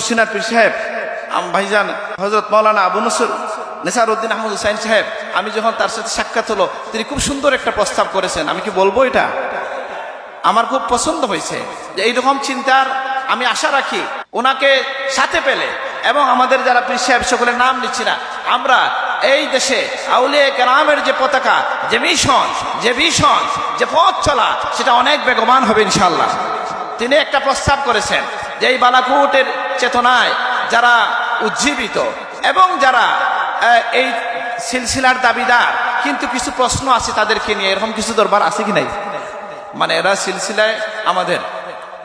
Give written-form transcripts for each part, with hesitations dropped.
সরসিনার পীর সাহেব ভাইজান হযরত মাওলানা আবু নসর নেসারউদ্দিন আহমদ হুসাইন সাহেব, আমি যখন তার সাথে সাক্ষাৎ হলো, তিনি খুব সুন্দর একটা প্রস্তাব করেছেন। আমি কি বলবো, এটা আমার খুব পছন্দ হয়েছে যে এইরকম চিন্তার আমি আশা রাখি ওনাকে সাথে পেলে। এবং আমাদের যারা পীর সাহেব সকলের নাম নিচ্ছি না, আমরা এই দেশে আউলিয়া কেরামের যে পতাকা, যে মিশন, যে পথ চলা, সেটা অনেক বেগবান হবে ইনশাআল্লাহ। তিনি একটা প্রস্তাব করেছেন যে এই বালাকোটের চেতনায় যারা উজ্জীবিত এবং যারা এই সিলসিলার দাবিদার, কিন্তু কিছু প্রশ্ন আছে তাদেরকে নিয়ে, এরকম কিছু দরবার আছে কি নাই? মানে এরা সিলসিলায়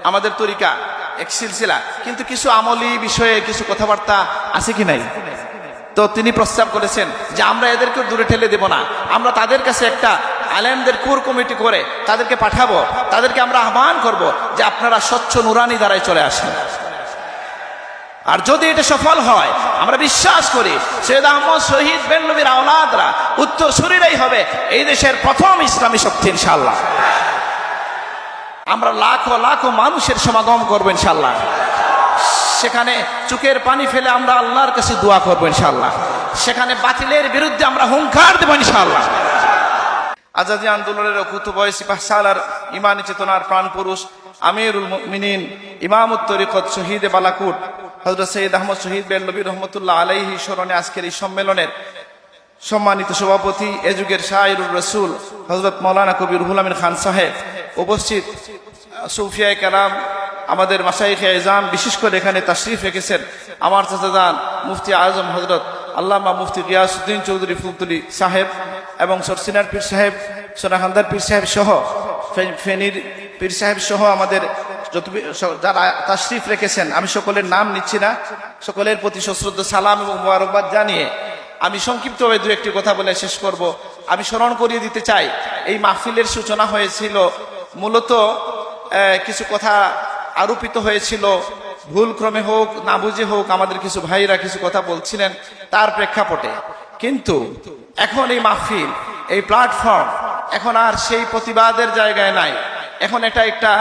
আমাদের তরিকা এক সিলসিলা, কিন্তু কিছু আমলি বিষয়ে কিছু কথাবার্তা আছে কি নাই? তো তিনি প্রস্তাব করেছেন যে আমরা এদেরকে দূরে ঠেলে দেব না, আমরা তাদের কাছে একটা আলেমদের কোর কমিটি করে তাদেরকে পাঠাবো, তাদেরকে আমরা আহ্বান করব যে আপনারা স্বচ্ছ নুরানি দ্বারাই চলে আসেন। আর যদি এটা সফল হয়, আমরা বিশ্বাস করি সৈয়দ আহমদ শহীদ বেল্লবীর আওলাদরা উত্তরসূরিরাই হবে এই দেশের প্রথম ইসলামী শক্তি ইনশাআল্লাহ। আমরা লাখো লাখো মানুষের সমাগম করবো ইনশাআল্লাহ। সেখানে চোখের পানি ফেলে আমরা আল্লাহর কাছে দোয়া করবো ইনশাআল্লাহ। সেখানে বাতিলের বিরুদ্ধে আমরা হুঙ্কার দেবো ইনশাআল্লাহ। আজাদী আন্দোলনের কুতুবয়ে সিপাহ সালার ইমানি চেতনার প্রাণ পুরুষ আমিরুল মুমিনিন ইমামুত তরিকত শহীদে বালাকোট হযরত সৈয়দ আহমদ শহীদ বেল্লবী রহমতুল্লাহ আলাইহি স্মরণে আজকের এই সম্মেলনের সম্মানিত সভাপতি, এ যুগের শায়রুর রসুল হযরত মাওলানা কবি রুহুল আমিন খান সাহেব, উপস্থিত সুফিয়ায়ে কেরাম, আমাদের মাশায়েখে এজাম, বিশেষ করে এখানে তাশরিফ রেখেছেন আমার চাচাজান মুফতি আজম হযরত আল্লামা মুফতি গিয়াসউদ্দিন চৌধুরী ফুলতুলি সাহেব এবং সরসিনার পীর সাহেব, সোনাখান্দার পীর সাহেব সহ, ফেনীর পীর সাহেব সহ আমাদের যত যারা তাশরিফ রেখেছেন, আমি সকলের নাম নিচ্ছি না, সকলের প্রতি সশ্রদ্ধ সালাম এবং মোবারকবাদ জানিয়ে আমি সংক্ষিপ্তভাবে দু একটি কথা বলে শেষ করব। আমি স্মরণ করিয়ে দিতে চাই, এই মাহফিলের সূচনা হয়েছিল মূলত কিছু কথা আরোপিত হয়েছিল, ভুল ক্রমে হোক না বুঝে হোক, আমাদের কিছু ভাইরা কিছু কথা বলছিলেন তার প্রেক্ষাপটে। কিন্তু এখন এই মাহফিল, এই প্ল্যাটফর্ম এখন আর সেই প্রতিবাদের জায়গায় নাই। এখন এটা একটা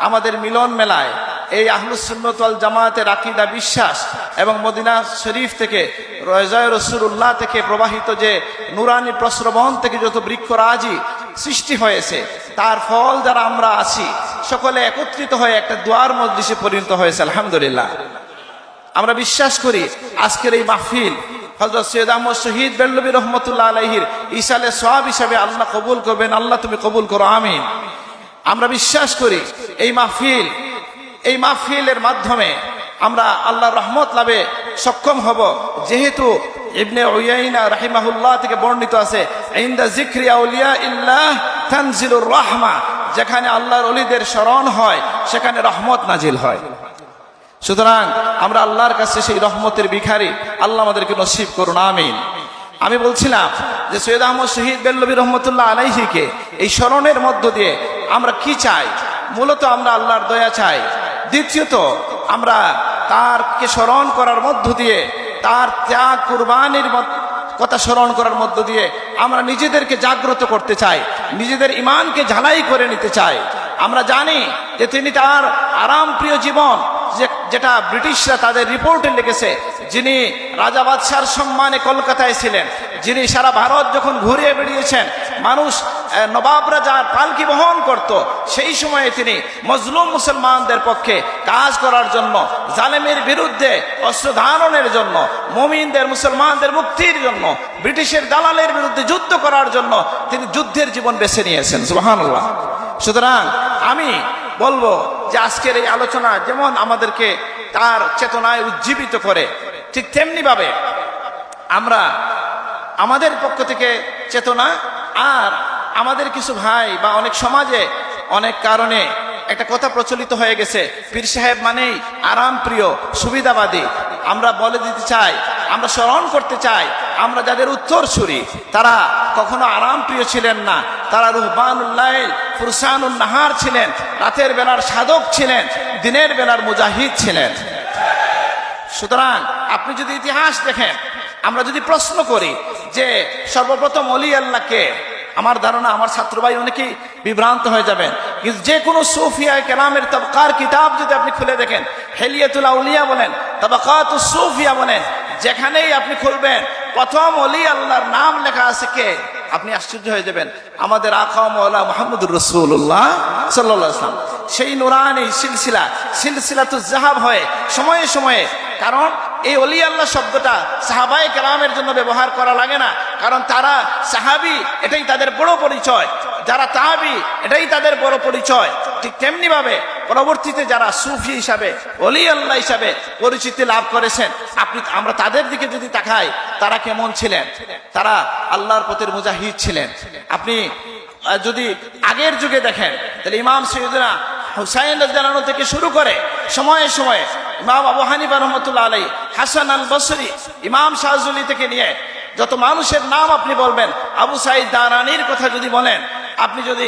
আমাদের মিলন মেলায় এই আহলুস সুন্নাত ওয়াল জামাতের আকীদা, বিশ্বাস এবং মদিনা শরীফ থেকে রওজায়ে রাসূলুল্লাহ থেকে প্রবাহিত যে নুরানি প্রস্রবণ থেকে যত বৃক্ষরাজি সৃষ্টি হয়েছে, তার ফল যারা আমরা আছি সকলে একত্রিত হয়ে একটা দোয়ার মজলিসে পরিণত হয়েছে আলহামদুলিল্লাহ। আমরা বিশ্বাস করি আজকের এই মাহফিল হযরত সৈয়দ আহমদ শহীদ বেল্লবী রহমতুল্লাহ আলাইহির ইসালে সওয়াব হিসাবে আল্লাহ কবুল করবেন। আল্লাহ তুমি কবুল করো, আমিন। আমরা বিশ্বাস করি এই মাহফিলের মাধ্যমে আমরা আল্লাহর রহমত লাভে সক্ষম হব, যেহেতু ইবনে উয়াইনা রাহিমাহুল্লাহ থেকে বর্ণিত আছে, ইনদা যিকরি আউলিয়া ইল্লাহ তানজিলুর রাহমা, যেখানে আল্লাহর ওলিদের স্মরণ হয় সেখানে রহমত নাজিল হয়। সুতরাং আমরা আল্লাহর কাছে সেই রহমতের ভিখারি, আল্লাহ আমাদেরকে নসিব করুন, আমিন। আমি বলছিলাম যে সৈয়দ আহমদ শহীদ বেল্লবী রহমতুল্লাহ আলাইহিকে এই স্মরণের মধ্য দিয়ে আমরা কি চাই? মূলত আমরা আল্লাহর দয়া চাই। দ্বিতীয়ত আমরা তারকে স্মরণ করার মধ্য দিয়ে, তার ত্যাগ কুরবানির কথা স্মরণ করার মধ্য দিয়ে আমরা নিজেদেরকে জাগ্রত করতে চাই, নিজেদের ইমানকে ঝালাই করে নিতে চাই। আমরা জানি যে তিনি তার আরাম প্রিয় জীবন, যেটা ব্রিটিশরা তাদের রিপোর্টে লিখেছে, যিনি রাজা বাদশার সম্মানে কলকাতায় ছিলেন, যিনি সারা ভারত যখন ঘুরিয়ে বেরিয়েছেন, মানুষ নবাবরা যার পালকি বহন করত, সেই সময়ে তিনি মজলুম মুসলমানদের পক্ষে কাজ করার জন্য, জালেমের বিরুদ্ধে অস্ত্র ধারণের জন্য, মুমিনদের মুসলমানদের মুক্তির জন্য, ব্রিটিশের দালালের বিরুদ্ধে যুদ্ধ করার জন্য তিনি যুদ্ধের জীবন বেছে নিয়েছেন। সুবহানাল্লাহ। সুতরাং আমি বলবো যে আজকের এই আলোচনা যেমন আমাদেরকে তার চেতনায় উজ্জীবিত করে, ঠিক তেমনি ভাবে আমরা আমাদের পক্ষ থেকে চেতনা, আর আমাদের কিছু ভাই বা অনেক সমাজে অনেক কারণে একটা কথা প্রচলিত হয়ে গেছে, পীর সাহেব মানেই আরাম প্রিয়, সুবিধাবাদী। আমরা বলে দিতে চাই, আমরা স্মরণ করতে চাই, আমরা যাদের উত্তরসূরি তারা কখনো আরাম প্রিয় ছিলেন না, তারা রুহবানুল লাইল ফুরসানুন নাহার ছিলেন, রাতের বেলার সাধক ছিলেন, দিনের বেলার মুজাহিদ ছিলেন। সুতরাং আপনি যদি ইতিহাস দেখেন, আমরা যদি প্রশ্ন করি যে সর্বপ্রথম ওলি আল্লাহকে, আমার ধারণা আমার ছাত্র ভাই অনেকেই বিভ্রান্ত হয়ে যাবেন, কিন্তু যে কোনো সুফিয়া কেরামের তবকার কিতাব যদি আপনি খুলে দেখেন, হেলিয়াতুল আউলিয়া বলেন, তাবাকাতুস সুফিয়া বলেন, যেখানেই আপনি খুলবেন প্রথম ওলি আল্লাহর নাম লেখা আছে কে? আপনি আশ্চর্য হয়ে যাবেন, আমাদের আকা মাওলানা মুহাম্মদুর রাসূলুল্লাহ সাল্লাল্লাহু আলাইহি ওয়াসাল্লাম। সেই নুরানি সিলসিলাতুজ যাহাব হয় সময়ে সময়ে। কারণ এই ওলি আল্লাহ শব্দটা সাহাবায়ে কেরামের জন্য ব্যবহার করা লাগে না, কারণ তারা সাহাবী, এটাই তাদের বড় পরিচয়। যারা তাহাবি, এটাই তাদের বড় পরিচয়। ঠিক তেমনি ভাবে পরবর্তীতে যারা সুফি হিসাবে, ওলি আল্লাহ হিসাবে পরিচিতি লাভ করেছেন, আমরা তাদের দিকে যদি তাকাই, তারা কেমন ছিলেন? তারা আল্লাহর পথের মুজাহিদ ছিলেন। আপনি যদি আগের যুগে দেখেন, তাহলে ইমাম সৈয়দনা হুসাইন রাদিয়াল্লাহু আনহু থেকে শুরু করে সময়ে সময়ে ইমাম আবু হানিফা রাহমাতুল্লাহ আলাইহি, হাসান আল বসরি, ইমাম শাহজুলি থেকে নিয়ে যত মানুষের নাম আপনি বলবেন, আবু সাঈদ দারানির কথা যদি বলেন, আপনি যদি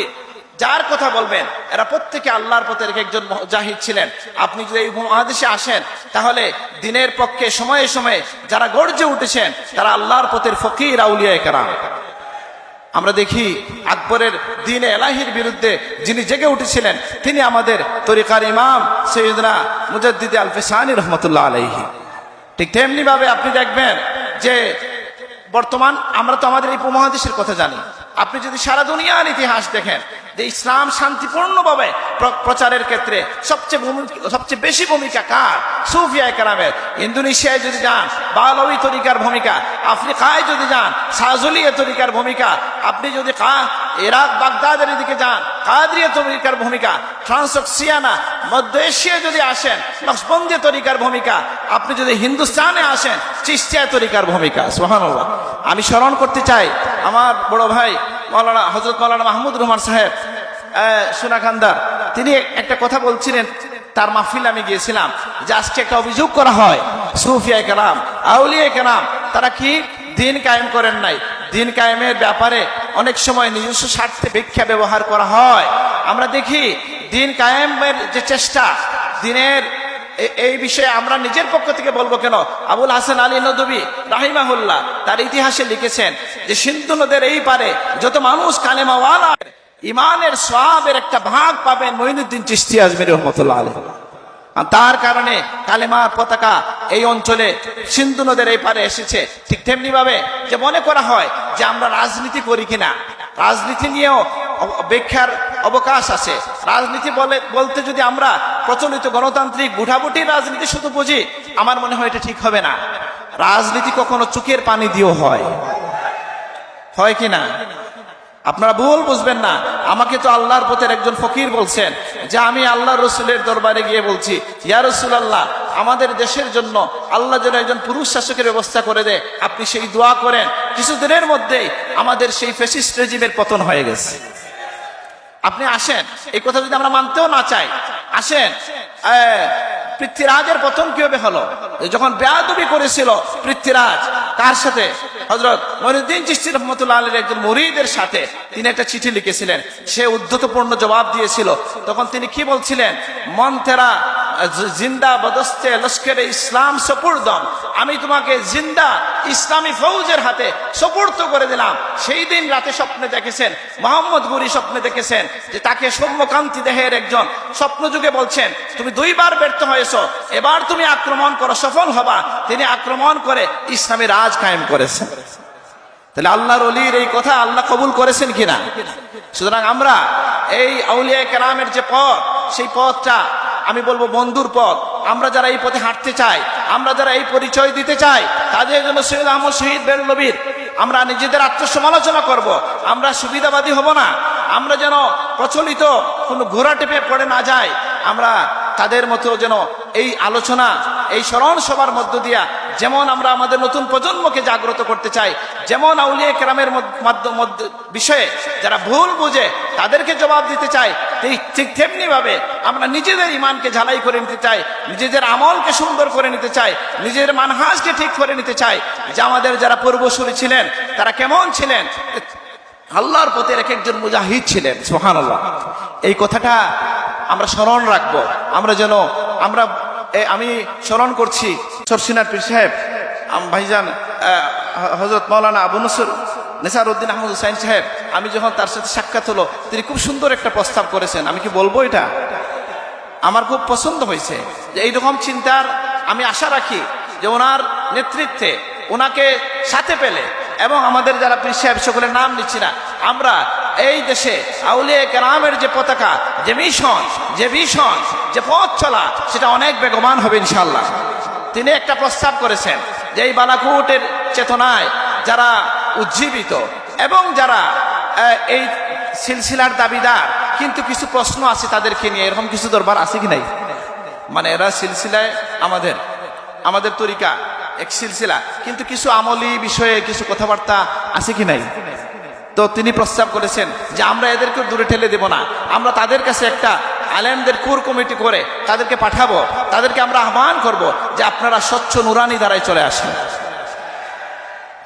যার কথা বলবেন, এরা প্রত্যেকে আল্লাহর পথের একজন মুজাহিদ ছিলেন। আপনি যদি এই উপমহাদেশে আসেন, তাহলে দিনের পক্ষে সময়ে সময়ে যারা গর্জে উঠেছেন, তারা আল্লাহর পথের ফকির আউলিয়ায়ে কেরাম। আমরা দেখি আকবরের দ্বীন এলাহির বিরুদ্ধে যিনি জেগে উঠেছিলেন, তিনি আমাদের তরিকার ইমাম সৈয়দনা মুজাদ্দিদ আল ফিসানি রহমতুল্লাহ আলাইহি। ঠিক তেমনি ভাবে আপনি দেখবেন যে বর্তমান আমরা তো আমাদের এই উপমহাদেশের কথা জানি। আপনি যদি সারা দুনিয়ার ইতিহাস দেখেন, যে ইসলাম শান্তিপূর্ণভাবে প্রচারের ক্ষেত্রে সবচেয়ে বেশি ভূমিকা কার? সুফিয়ায়ে কেরামের। ইন্দোনেশিয়ায় যদি যান, বালাউই তরিকার ভূমিকা। আফ্রিকায় যদি যান, শাহজুলিয়া তরিকার ভূমিকা। আপনি যদি ইরাক বাগদাদের দিকে যান, কাদরিয়া তরিকার ভূমিকা। ট্রান্সঅক্সিয়ানা মধ্য এশিয়ায় যদি আসেন, নকশবন্দি তরিকার ভূমিকা। আপনি যদি হিন্দুস্তানে আসেন, চিশতিয়া তরিকার ভূমিকা। সুবহানাল্লাহ। আমি স্মরণ করতে চাই আমার বড় ভাই মাওলানা হযরত মাওলানা মাহমুদ রহমান সাহেব সোনাখান্দার, তিনি একটা কথা বলছিলেন, তার মাহফিলে আমি গিয়েছিলাম, যে আজকে একটা অভিযোগ করা হয়, সুফিয়ায়ে কেরাম, আউলিয়ায়ে কেরাম তারা কি দিন কায়েম করেন নাই। দিন কায়েমের ব্যাপারে অনেক সময় নিজস্ব স্বার্থে ভিক্ষা ব্যবহার করা হয়। আমরা দেখি দিন কায়েমের যে চেষ্টা, দিনের এই বিষয়ে আমরা নিজের পক্ষ থেকে বলবো কেন, আবুল হাসান আলী নদভী রাহিমাহুল্লাহ তার ইতিহাসে লিখেছেন যে সিন্ধু নদের এই পারে যত মানুষ কালেমাওয়ালা, ইমানের সওয়াবের একটা ভাগ পাবেন মঈনুদ্দিন চিশতি আজমিরি রহমাতুল্লাহ আলাইহি। তার কারণে কালেমার পতাকা এই অঞ্চলে সিন্ধু নদের এই পারে এসেছে। ঠিক তেমনি ভাবে যে মনে করা হয় যে আমরা রাজনীতি করি কিনা, রাজনীতি নিয়েও ব্যাখ্যার অবকাশ আছে। রাজনীতি বলতে যদি আমরা প্রচলিত গণতান্ত্রিক বুঠাবুটির রাজনীতি শুধু বুঝি, আমার মনে হয় এটা ঠিক হবে না। রাজনীতি কখনো চোখের পানি দিয়েও হয় কিনা? আপনারা ভুল বুঝবেন না। আমাকে তো আল্লাহর পথের একজন ফকির বলছেন যে আমি আল্লাহ রসুলের দরবারে গিয়ে বলছি, ইয়া রাসূলুল্লাহ, আমাদের দেশের জন্য আল্লাহ যেন একজন পুরুষ শাসকের ব্যবস্থা করে দেয়, আপনি সেই দোয়া করেন। কিছুদিনের মধ্যেই আমাদের সেই ফ্যাসিস্ট রেজিমের পতন হয়ে গেছে। আপনি আসেন, এই কথা যদি আমরা মানতেও না চাই, আসেন পৃথ্বীরাজের পতন কিভাবে হলো? যখন বেয়াদবি করেছিল পৃথ্বীরাজ, কার সাথে? হযরত মঈনুদ্দিন চিশতি রহমাতুল্লাহ আলাইহির একজন মুরিদের সাথে তিনি একটা চিঠি লিখেছিলেন। সে উদ্ধতপূর্ণ জবাব দিয়েছিল। তখন তিনি কি বলছিলেন? মন তেরা জিন্দা বদস্তে লস্করে ইসলাম সপুরদম, আমি তোমাকে জিন্দা ইসলামী ফৌজের হাতে সুপুর্দ করে দিলাম। সেই দিন রাতে স্বপ্নে দেখেছেন, মোহাম্মদ গুরি স্বপ্নে দেখেছেন যে তাকে সৌম্যকান্তি দেহের একজন স্বপ্ন যুগে বলছেন, তুমি 2 বার ব্যর্থ হয়েছো, এবার তুমি আক্রমণ করো, সফল হবা। তিনি আক্রমণ করে ইসলামী রাজ কায়েম করেছেন। তাহলে আল্লাহর ওলির এই কথা আল্লাহ কবুল করেছেন কিনা? সুতরাং আমরা এই আউলিয়ায়ে কেরামের যে পথ, সেই পথটা আমি বলবো বন্ধুর পথ। আমরা যারা এই পথে হাঁটতে চাই, আমরা যারা এই পরিচয় দিতে চাই, তাদের জন্য সৈয়দ আহমদ শহীদ বেরলভীর আমরা নিজেদের আত্মসমালোচনা করব। আমরা সুবিধাবাদী হব না। আমরা যেন প্রচলিত কোনো ঘোড়া টেপে পড়ে না যাই। আমরা তাদের মতো যেন এই আলোচনা, এই স্মরণ সভার মধ্য দিয়া যেমন আমরা আমাদের নতুন প্রজন্মকে জাগ্রত করতে চাই, যেমন আউলিয়া কেরামের বিষয়ে যারা ভুল বুঝে তাদেরকে জবাব দিতে চাই, ঠিক তেমনি ভাবে আমরা নিজেদের ইমানকে ঝালাই করে নিতে চাই, নিজেদের আমলকে সুন্দর করে নিতে চাই, নিজের মানহাজকে ঠিক করে নিতে চাই যে আমাদের যারা পূর্বসূরি ছিলেন তারা কেমন ছিলেন। আল্লাহর পথে এক একজন মুজাহিদ ছিলেন। সুবহানাল্লাহ। এই কথাটা আমরা স্মরণ রাখবো। আমরা যেন আমি স্মরণ করছি সরসিনার পীর সাহেব ভাইজান হযরত মাওলানা আবু নসর নেসারউদ্দিন আহমদ হুসাইন সাহেব, আমি যখন তার সাথে সাক্ষাৎ হলো, তিনি খুব সুন্দর একটা প্রস্তাব করেছেন। আমি কি বলবো, এটা আমার খুব পছন্দ হয়েছে যে এইরকম চিন্তার আমি আশা রাখি যে ওনার নেতৃত্বে ওনাকে সাথে পেলে এবং আমাদের যারা পীর সাহেব সকলের নাম নিচ্ছি না, আমরা এই দেশে আউলিয়া কেরামের যে পতাকা, যে মিশন, যে পথ চলা, সেটা অনেক বেগবান হবে ইনশাআল্লাহ। তিনি একটা প্রস্তাব করেছেন যে এই বালাকোটের চেতনায় যারা উজ্জীবিত এবং যারা এই সিলসিলার দাবিদার, কিন্তু কিছু প্রশ্ন আছে তাদেরকে নিয়ে, এরকম কিছু দরবার আছে কি নাই? মানে এরা সিলসিলায় আমাদের তরিকা এক সিলসিলা, কিন্তু কিছু আমলি বিষয়ে কিছু কথাবার্তা আছে কি নাই? তো তিনি প্রস্তাব করেছেন যে আমরা এদেরকে দূরে ঠেলে দেব না, আমরা তাদের কাছে একটা আলেমদের কোর কমিটি করে তাদেরকে পাঠাবো, তাদেরকে আমরা আহ্বান করব যে আপনারা স্বচ্ছ নুরানি দ্বারাই চলে আসেন।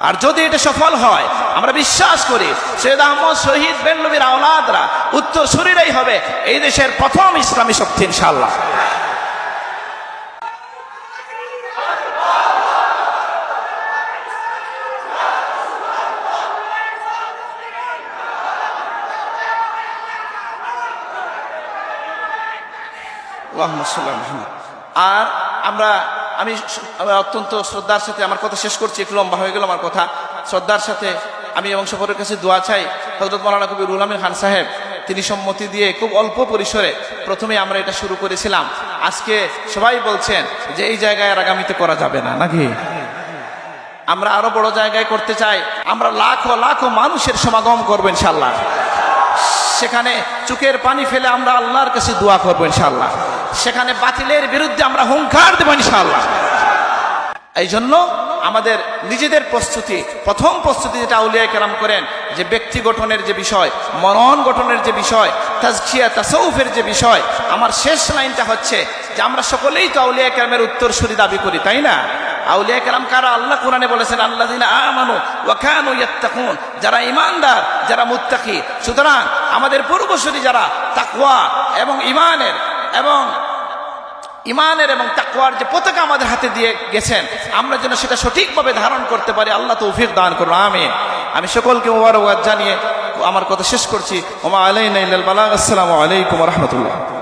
আর যদি এটা সফল হয়, আমরা বিশ্বাস করি সৈয়দ আহমদ শহীদ বেনলবীর আওলাদরা উত্তরসূরিরাই হবে এই দেশের প্রথম ইসলামী শক্তি ইনশাআল্লাহ। আর আমি অত্যন্ত শ্রদ্ধার সাথে আমার কথা শেষ করছি, একটু লম্বা হয়ে গেল আমার কথা। শ্রদ্ধার সাথে আমি এবং সকলের কাছে দোয়া চাই, হযরত মাওলানা কবি রুহুল আমিন খান সাহেব তিনি সম্মতি দিয়ে খুব অল্প পরিসরে প্রথমে আমরা এটা শুরু করেছিলাম। আজকে সবাই বলছেন যে এই জায়গায় আর আগামীতে করা যাবে না, নাকি? আমরা আরো বড় জায়গায় করতে চাই। আমরা লাখো লাখো মানুষের সমাগম করবো ইনশাআল্লাহ। সেখানে চোখের পানি ফেলে আমরা আল্লাহর কাছে দোয়া করবো ইনশাআল্লাহ। সেখানে বাতিলের বিরুদ্ধে আমরা হুঙ্কার দেব ইনশাআল্লাহ। এই জন্য আমাদের নিজেদের প্রস্তুতি, প্রথম প্রস্তুতি যেটা আউলিয়া কেরাম করেন, যে ব্যক্তি গঠনের যে বিষয়, মনন গঠনের যে বিষয়, তাজকিয়া তাসাউফের যে বিষয়, আমার শেষ লাইনটা হচ্ছে যে আমরা সকলেই তো আউলিয়া কেরামের উত্তরসূরি দাবি করি, তাই না? আউলিয়া কেরাম কারা? আল্লাহ কোরআনে বলেছেন আল্লাযীনা আমানু ওয়া কানু ইয়াত্তাকুন, যারা ঈমানদার, যারা মুত্তাকি। সুতরাং আমাদের পূর্বসূরি যারা তাকওয়া এবং ইমানের এবং তাকওয়ার যে পতাকা আমাদের হাতে দিয়ে গেছেন, আমরা যেন সেটা সঠিকভাবে ধারণ করতে পারি। আল্লাহ তৌফিক দান করুন, আমিন। আমি সকলকে মোবারকবাদ জানিয়ে আমার কথা শেষ করছি। ওমা আলাইনা ইল্লাল বালাগ। আসসালামু আলাইকুম ওয়া রাহমাতুল্লাহ।